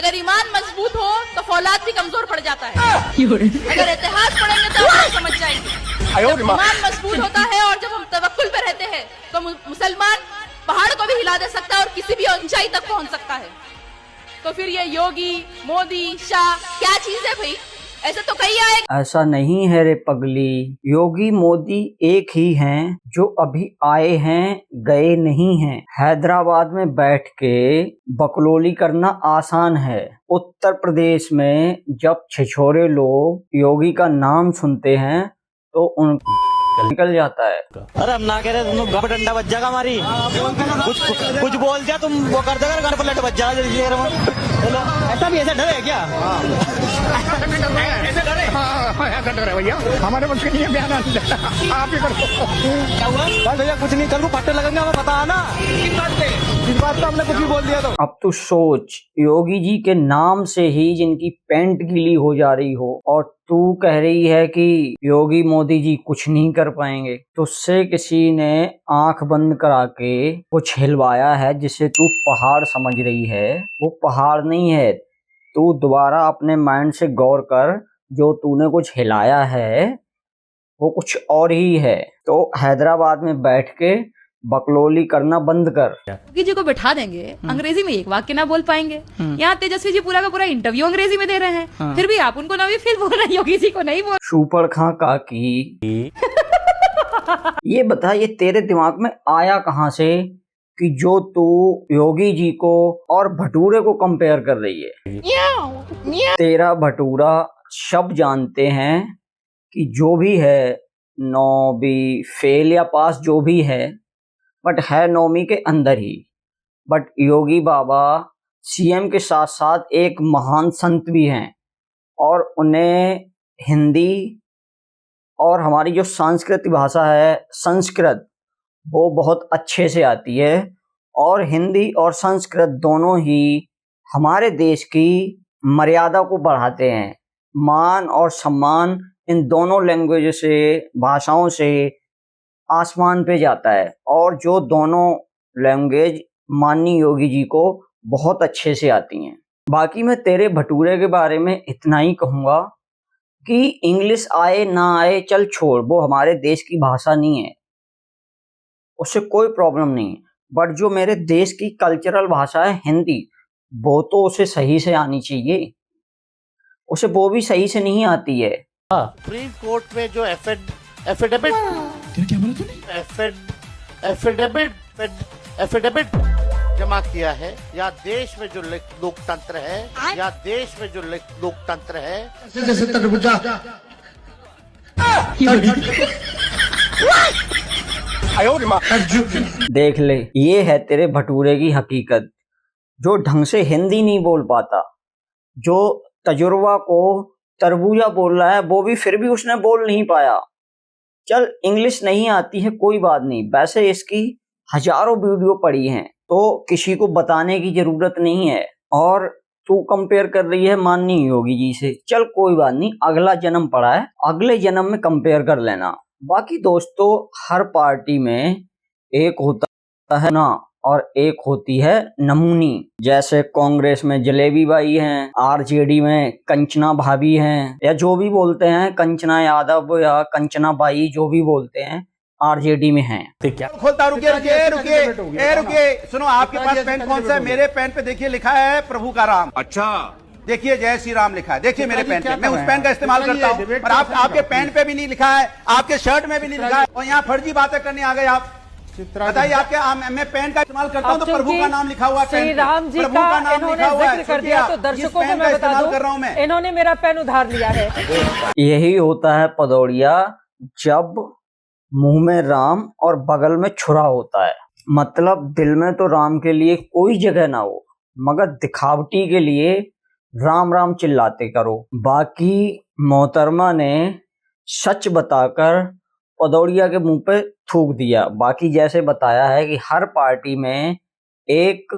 अगर ईमान मजबूत हो तो फौलाद भी कमजोर पड़ जाता है। अगर इतिहास पढ़ेंगे तो आप समझ जाएंगे। जब ईमान मजबूत होता है और जब हम तवक्कुल पे रहते हैं तो मुसलमान पहाड़ को भी हिला दे सकता है और किसी भी ऊंचाई तक पहुंच सकता है। तो फिर ये योगी, मोदी, शाह क्या चीज है भाई? ऐसे तो कई आए। ऐसा नहीं है रे पगली, योगी मोदी एक ही हैं जो अभी आए हैं, गए नहीं हैं। हैदराबाद में बैठ के बकलोली करना आसान है। उत्तर प्रदेश में जब छिछोरे लोग योगी का नाम सुनते हैं तो उन निकल जाता है। अरे हम ना कह रहे तुम घर पर डंडा बज जाएगा हमारी, कुछ बोल दिया तुम वो कर देगा, घर पर लट बज जाएगा। ऐसा भी ऐसा डर है क्या? ऐसे डर है भैया, हमारे बच्चे नहीं है बयान, आप ही करो। क्या हुआ? बस भैया कुछ नहीं, कल को पट्टे लगेंगे, हमें पता है ना। इस बात तो हमने कुछ भी बोल दिया। तो अब तो सोच, योगी जी के नाम से ही जिनकी पैंट गीली हो जा रही हो और तू कह रही है कि योगी मोदी जी कुछ नहीं कर पाएंगे। तुझसे किसी ने आंख बंद करा के कुछ हिलवाया है जिसे तू पहाड़ समझ रही है, वो पहाड़ नहीं है। तू दोबारा अपने माइंड से गौर कर, जो तूने कुछ हिलाया है वो कुछ और ही है। तो हैदराबाद में बैठ के बकलोली करना बंद कर। योगी जी को बिठा देंगे, अंग्रेजी में एक वाक्य ना बोल पाएंगे। यहाँ तेजस्वी जी पूरा का पूरा इंटरव्यू अंग्रेजी में दे रहे हैं, फिर भी आप उनको नवी फिर बोल रहे हैं, योगी जी को नहीं बोल। सुपर खां काकी ये बता, ये तेरे दिमाग में आया कहाँ से कि जो तू योगी जी को और भटूरे को कंपेयर कर रही है? तेरा भटूरा सब जानते हैं कि जो भी है, नौ भी फेल या पास जो भी है, बट है नौवीं के अंदर ही। बट योगी बाबा सीएम के साथ साथ एक महान संत भी हैं और उन्हें हिंदी और हमारी जो सांस्कृतिक भाषा है संस्कृत, वो बहुत अच्छे से आती है। और हिंदी और संस्कृत दोनों ही हमारे देश की मर्यादा को बढ़ाते हैं। मान और सम्मान इन दोनों लैंग्वेज से, भाषाओं से आसमान पे जाता है। और जो दोनों लैंग्वेज माननीय योगी जी को बहुत अच्छे से आती हैं। बाकी मैं तेरे भटूरे के बारे में इतना ही कहूँगा कि इंग्लिश आए ना आए चल छोड़, वो हमारे देश की भाषा नहीं है, उससे कोई प्रॉब्लम नहीं है। बट जो मेरे देश की कल्चरल भाषा है हिंदी, वो तो उसे सही से आनी चाहिए, उसे वो भी सही से नहीं आती है। सुप्रीम कोर्ट में जो एफिडेविट जमा किया है, या देश में जो लोकतंत्र है, या देश में जो लोकतंत्र है, देख ले, ये है तेरे भटूरे की हकीकत। जो ढंग से हिंदी नहीं बोल पाता, जो तजुर्बा को तरबूजा बोल रहा है, वो भी फिर भी उसने बोल नहीं पाया। चल इंग्लिश नहीं आती है कोई बात नहीं, वैसे इसकी हजारों वीडियो पड़ी हैं, तो किसी को बताने की जरूरत नहीं है। और तू कंपेयर कर रही है माननीय योगी जी से, चल कोई बात नहीं, अगला जन्म पड़ा है, अगले जन्म में कंपेयर कर लेना। बाकी दोस्तों, हर पार्टी में एक होता है ना और एक होती है नमूनी। जैसे कांग्रेस में जलेबी बाई हैं, आरजेडी में कंचना भाभी हैं, या जो भी बोलते हैं, कंचना यादव या कंचना बाई, जो भी बोलते हैं, आरजेडी में हैं। क्या खोलता, रुकिए, सुनो, आपके पास पेन कौन सा है? मेरे पेन पे देखिए लिखा है प्रभु का राम। अच्छा, देखिए जय श्री राम लिखा है, देखिए मेरे पेन पे। मैं उस पेन का इस्तेमाल करता हूँ, और आपके पेन पे भी नहीं लिखा है, आपके शर्ट में भी नहीं लिखा है, और यहाँ फर्जी बातें करने आ गए आप। बताइए आपके, मैं पेन का इस्तेमाल करता हूँ तो प्रभु का नाम लिखा हुआ है, श्री राम जी प्रभु का नाम लिखा हुआ है, कर दिया तो दर्शकों को मैं बता दूं, इन्होंने मेरा पेन उधार लिया है। यही होता है पदौड़िया, जब मुंह में राम और बगल में छुरा होता है। मतलब दिल में तो राम के लिए कोई जगह ना हो, मगर दिखावटी के लिए राम राम चिल्लाते करो। बाकी मोहतरमा ने सच बताकर पदौड़िया के मुंह पे थूक दिया। बाकी जैसे बताया है कि हर पार्टी में एक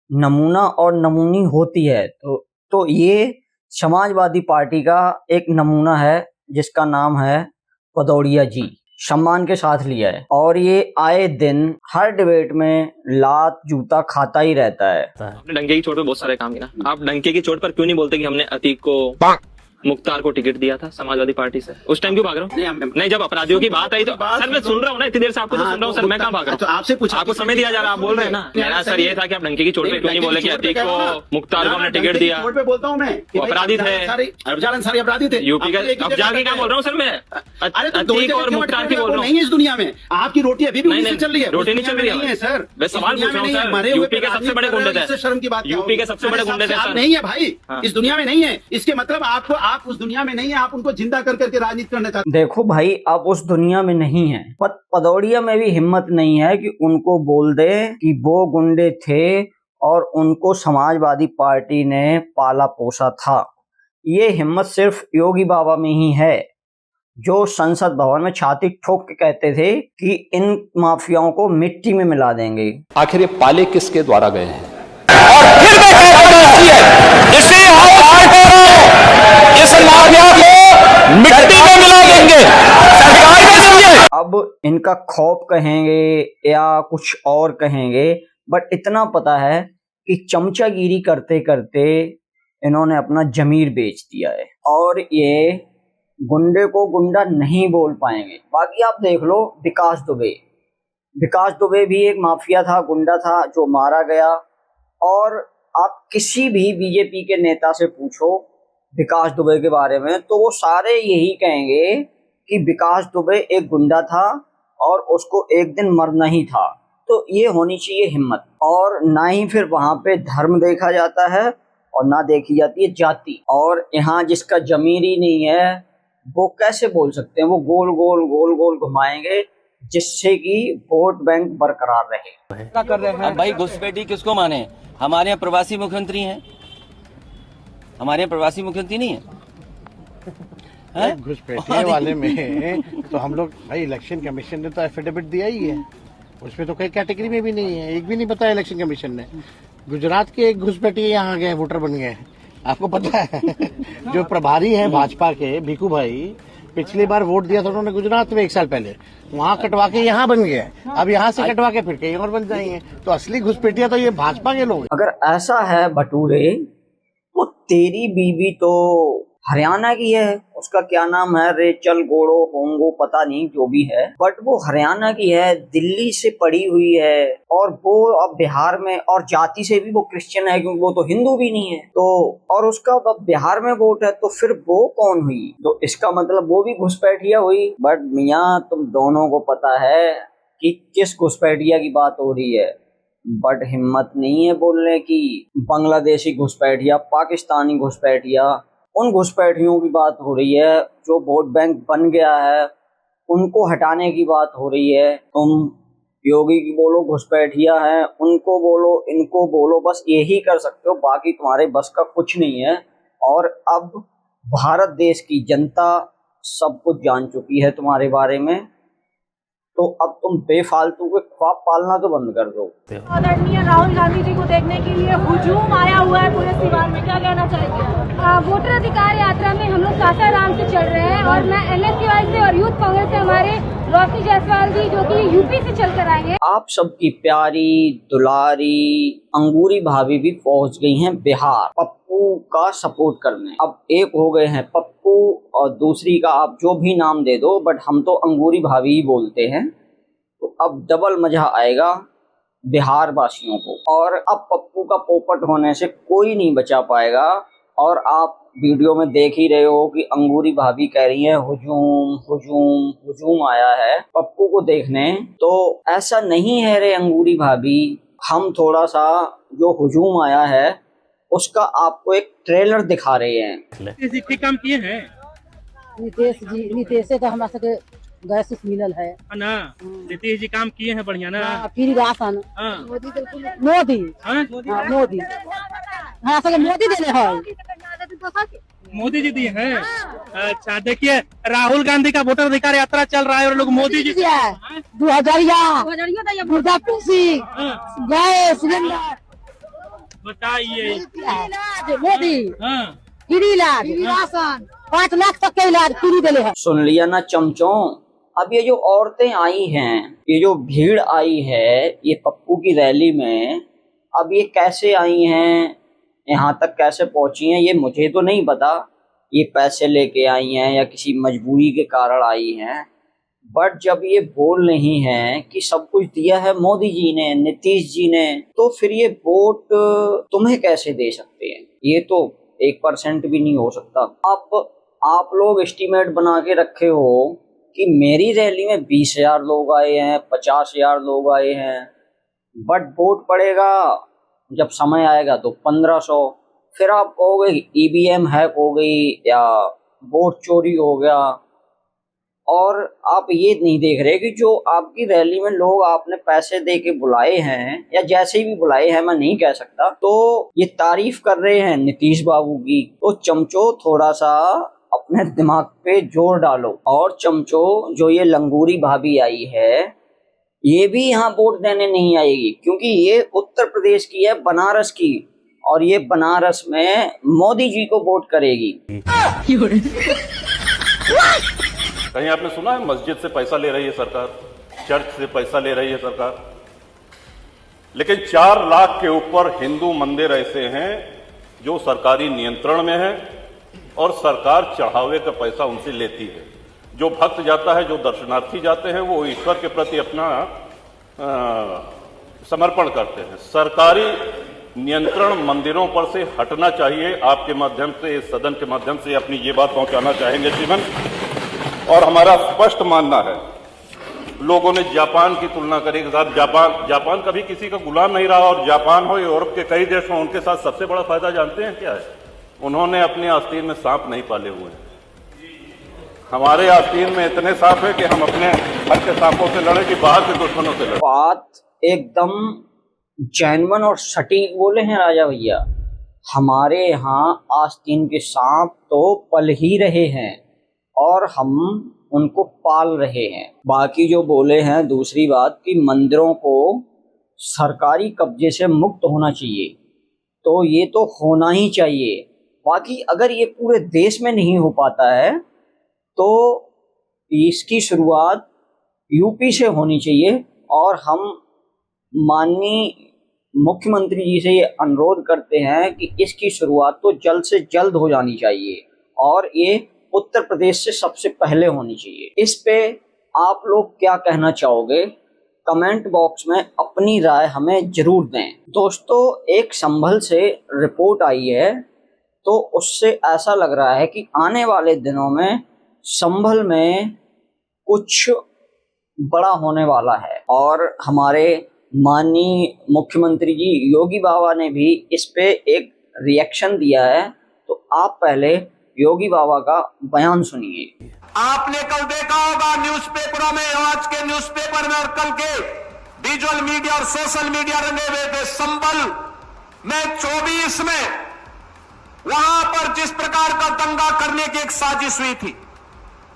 नमूना और नमूनी होती है, तो ये समाजवादी पार्टी का एक नमूना है जिसका नाम है पदौड़िया जी। सम्मान के साथ लिया है और ये आए दिन हर डिबेट में लात जूता खाता ही रहता है। आपने डंके की चोट पे बहुत सारे काम किया, आप डंके की चोट पर क्यों नहीं बोलते कि हमने अतीक को, मुख्तार को टिकट दिया था समाजवादी पार्टी से? उस टाइम क्यों भाग रहे हो? नहीं, जब अपराधियों की बात आई तो सर मैं सुन रहा हूँ ना, इतनी देर से आपको तो सुन रहा हूँ सर, मैं कहाँ भाग रहा हूँ? आपसे पूछा, आपको समय दिया जा रहा है, आप बोल रहे हैं ना। मेरा सर ये था कि आप डंके की चोट पे क्यों नहीं बोले कि अतीक को, मुख्तार को हमने टिकट दिया? पे बोलता हूँ मैं, वो अपराधी थे, सारे अपराधी थे यूपी का। अब जाके क्या बोल रहा हूँ सर मैं? अतीक और मुख्तार की बोल रहा हूँ। नहीं है इस दुनिया में, आपकी रोटी अभी भी चल रही है, रोटी नहीं चल रही है सर। मैं सवाल पूछ रहा हूँ सर, यूपी के सबसे बड़े गुंडे थे, शर्म की बात, यूपी के सबसे बड़े गुंडे थे सर। नहीं है भाई, इस दुनिया में नहीं है, इसके मतलब आपको, आप उस दुनिया में नहीं है, आप उनको जिंदा कर करके राजनीति करना चाहते हैं। देखो भाई, आप उस दुनिया में नहीं है, पदौड़िया में भी हिम्मत नहीं है कि उनको बोल दे कि वो गुंडे थे और उनको समाजवादी पार्टी ने पाला पोसा था। ये हिम्मत सिर्फ योगी बाबा में ही है, जो संसद भवन में छाती ठोक के कहते थे कि इन माफियाओं को मिट्टी में मिला देंगे। आखिर ये पाले किसके द्वारा गए हैं? और फिर इसे इस माफिया को मिट्टी में मिला देंगे, सरकार में समझे। अब इनका खौफ कहेंगे या कुछ और कहेंगे, बट इतना पता है कि चमचागिरी करते करते इन्होंने अपना जमीर बेच दिया है और ये गुंडे को गुंडा नहीं बोल पाएंगे। बाकी आप देख लो विकास दुबे भी एक माफिया था, गुंडा था जो मारा गया। और आप किसी भी बीजेपी के नेता से पूछो विकास दुबे के बारे में तो वो सारे यही कहेंगे कि विकास दुबे एक गुंडा था और उसको एक दिन मरना ही था। तो ये होनी चाहिए हिम्मत, और ना ही फिर वहां पे धर्म देखा जाता है और ना देखी जाती है जाति। और यहाँ जिसका जमीर ही नहीं है वो कैसे बोल सकते हैं? वो गोल गोल घुमाएंगे जिससे कि वोट बैंक बरकरार रहे। क्या कर रहे हैं भाई? घुसपैठी किसको माने? हमारे यहाँ प्रवासी मुख्यमंत्री हैं, हमारे यहाँ प्रवासी मुख्यमंत्री नहीं है। घुसपैठिए वाले में तो हम लोग भाई, इलेक्शन कमीशन ने तो एफिडेविट दिया ही है, उसमें तो कई कैटेगरी में भी नहीं है, एक भी नहीं बताया इलेक्शन कमीशन ने। गुजरात के एक घुसपैठिए यहाँ गए, वोटर बन गए, आपको पता है? जो प्रभारी हैं भाजपा के भीखू भाई, पिछली बार वोट दिया था उन्होंने गुजरात में 1 साल पहले, वहाँ कटवा के यहाँ बन गया, अब यहाँ से कटवा के फिर कहीं और बन जाएंगे। तो असली घुसपैठिया तो ये भाजपा के लोग। अगर ऐसा है भटूरे, तो तेरी बीवी तो हरियाणा की है, उसका क्या नाम है, रेचल गोड़ो होंगो पता नहीं जो भी है, बट वो हरियाणा की है, दिल्ली से पड़ी हुई है और वो अब बिहार में, और जाति से भी वो क्रिश्चियन है क्योंकि वो तो हिंदू भी नहीं है। तो और उसका अब बिहार में वोट है, तो फिर वो कौन हुई? तो इसका मतलब वो भी घुसपैठिया हुई। बट मियाँ तुम दोनों को पता है कि किस घुसपैठिया की बात हो रही है, बट हिम्मत नहीं है बोलने की। बांग्लादेशी घुसपैठिया, पाकिस्तानी घुसपैठिया, उन घुसपैठियों की बात हो रही है जो वोट बैंक बन गया है, उनको हटाने की बात हो रही है। तुम योगी की बोलो घुसपैठिया है, उनको बोलो, इनको बोलो, बस यही कर सकते हो, बाकी तुम्हारे बस का कुछ नहीं है। और अब भारत देश की जनता सब कुछ जान चुकी है तुम्हारे बारे में, तो अब तुम बेफालतू के ख्वाब पालना तो बंद कर दो। आदरणीय राहुल गांधी जी को देखने के लिए हुजूम आया हुआ है पूरे सीवान में, क्या कहना चाहेंगे? वोटर अधिकार यात्रा में हम लोग सासाराम से चल रहे हैं और मैं LSCY से और यूथ कांग्रेस से हमारे रोशनी जायसवाल जी जो कि यूपी से चल कर आएंगे। आप सबकी प्यारी दुलारी अंगूरी भाभी भी पहुंच गई हैं बिहार पप्पू का सपोर्ट करने। अब एक हो गए हैं पप्पू और दूसरी का आप जो भी नाम दे दो, बट हम तो अंगूरी भाभी ही बोलते हैं। तो अब डबल मजा आएगा बिहार वासियों को, और अब पप्पू का पोपट होने से कोई नहीं बचा पाएगा। और आप वीडियो में देख ही रहे हो कि अंगूरी भाभी कह रही है हुजूम हुजूम हुजूम आया है पप्पू को देखने। तो ऐसा नहीं है रे अंगूरी भाभी, हम थोड़ा सा जो हुजूम आया है उसका आपको एक ट्रेलर दिखा रहे हैं। किसी काम किए हैं नीतीश से तो हमारे के गैस मिलल है ना, नीतीश जी काम किए हैं बढ़िया ना, फिर राशन मोदी मोदी देने है, मोदी जी दिए हैं। अच्छा देखिए, राहुल गांधी का वोटर अधिकार यात्रा चल रहा है और लोग मोदी जी 2000 मुर्दापुर गैस सिलेंडर बताइए, मोदी फ्री इलाज, राशन 5 लाख तक के इलाज फ्री देले है। सुन लिया ना चमचों, अब ये जो औरतें आई हैं, ये जो भीड़ आई है ये पप्पू की रैली में, अब ये कैसे आई हैं, यहाँ तक कैसे पहुंची हैं ये मुझे तो नहीं पता। ये पैसे लेके आई हैं या किसी मजबूरी के कारण आई हैं, बट जब ये बोल रही हैं कि सब कुछ दिया है मोदी जी ने, नीतीश जी ने, तो फिर ये वोट तुम्हें कैसे दे सकते हैं? ये तो 1% भी नहीं हो सकता। अब आप लोग एस्टीमेट बना के रखे हो कि मेरी रैली में 20,000 लोग आए हैं, 50,000 लोग आए हैं, बट वोट पड़ेगा जब समय आएगा तो 1500। फिर आप कहोगे ईवीएम हैक हो गई या वोट चोरी हो गया, और आप ये नहीं देख रहे कि जो आपकी रैली में लोग आपने पैसे दे के बुलाए हैं या जैसे भी बुलाए हैं, मैं नहीं कह सकता, तो ये तारीफ कर रहे हैं नीतीश बाबू की। तो चमचो थोड़ा सा अपने दिमाग पे जोर डालो। और चमचो जो ये लंगूरी भाभी आई है ये भी यहाँ वोट देने नहीं आएगी, क्योंकि ये उत्तर प्रदेश की है, बनारस की, और ये बनारस में मोदी जी को वोट करेगी। कहीं आपने सुना है मस्जिद से पैसा ले रही है सरकार, चर्च से पैसा ले रही है सरकार? लेकिन 4 लाख के ऊपर हिंदू मंदिर ऐसे हैं जो सरकारी नियंत्रण में है और सरकार चढ़ावे का पैसा उनसे लेती है। जो भक्त जाता है, जो दर्शनार्थी जाते हैं, वो ईश्वर के प्रति अपना समर्पण करते हैं। सरकारी नियंत्रण मंदिरों पर से हटना चाहिए। आपके माध्यम से, इस सदन के माध्यम से अपनी ये बात पहुंचाना चाहेंगे श्रीमान। और हमारा स्पष्ट मानना है, लोगों ने जापान की तुलना करी के साथ, जापान कभी किसी का गुलाम नहीं रहा, और जापान हो, यूरोप के कई देश हो, उनके साथ सबसे बड़ा फायदा जानते हैं क्या है? उन्होंने अपने आस्तीन में सांप नहीं पाले हुए हैं। हमारे आस्तीन में इतने सांप है कि हम अपने घर के सांपों से लड़े कि बाहर के दुश्मनों से लड़े। बात एकदम जैनवन और सटीक बोले हैं राजा भैया। हमारे यहाँ आस्तीन के सांप तो पल ही रहे हैं और हम उनको पाल रहे हैं। बाकी जो बोले हैं दूसरी बात कि मंदिरों को सरकारी कब्जे से मुक्त होना चाहिए, तो ये तो होना ही चाहिए। बाकी अगर ये पूरे देश में नहीं हो पाता है तो इसकी शुरुआत यूपी से होनी चाहिए, और हम माननीय मुख्यमंत्री जी से ये अनुरोध करते हैं कि इसकी शुरुआत तो जल्द से जल्द हो जानी चाहिए, और ये उत्तर प्रदेश से सबसे पहले होनी चाहिए। इस पे आप लोग क्या कहना चाहोगे? कमेंट बॉक्स में अपनी राय हमें जरूर दें। दोस्तों, एक संभल से रिपोर्ट आई है, तो उससे ऐसा लग रहा है कि आने वाले दिनों में संभल में कुछ बड़ा होने वाला है, और हमारे माननीय मुख्यमंत्री जी योगी बाबा ने भी इस पे एक रिएक्शन दिया है। तो आप पहले योगी बाबा का बयान सुनिए। आपने कल देखा होगा न्यूज़पेपरों में, आज के न्यूज़पेपर में और कल के विजुअल मीडिया और सोशल मीडिया रंगे हुए थे। संभल में 24 में वहां पर जिस प्रकार का दंगा करने की एक साजिश हुई थी,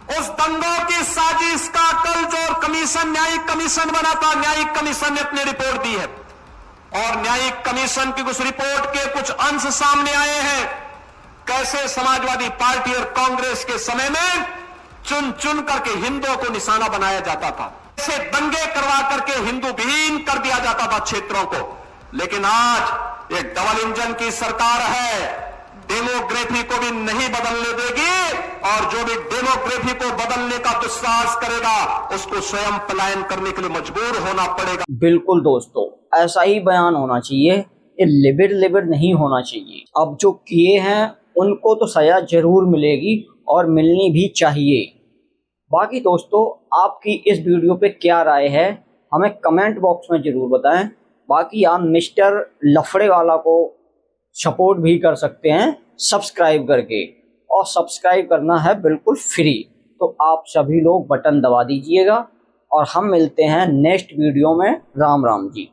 उस दंगों की साजिश का कल जो कमीशन, न्यायिक कमीशन बना था, न्यायिक कमीशन ने अपनी रिपोर्ट दी है, और न्यायिक कमीशन की उस रिपोर्ट के कुछ अंश सामने आए हैं। कैसे समाजवादी पार्टी और कांग्रेस के समय में चुन चुन करके हिंदुओं को निशाना बनाया जाता था, कैसे दंगे करवा करके हिंदू विहीन कर दिया जाता था क्षेत्रों को। लेकिन आज एक डबल इंजन की सरकार है, डेमोग्राफी को भी नहीं बदलने देगी, और जो भी डेमोग्राफी को बदलने का दुस्साहस करेगा उसको स्वयं पलायन करने के लिए मजबूर होना पड़ेगा। बिल्कुल दोस्तों, ऐसा ही बयान होना चाहिए, ये लिबिड नहीं होना चाहिए। अब जो किए हैं उनको तो सजा जरूर मिलेगी और मिलनी भी चाहिए। बाकी दोस्तों, आपकी इस वीडियो पे क्या राय है हमें कमेंट बॉक्स में जरूर बताएं। बाकी आप मिस्टर लफड़े वाला को सपोर्ट भी कर सकते हैं सब्सक्राइब करके, और सब्सक्राइब करना है बिल्कुल फ्री। तो आप सभी लोग बटन दबा दीजिएगा, और हम मिलते हैं नेक्स्ट वीडियो में। राम राम जी।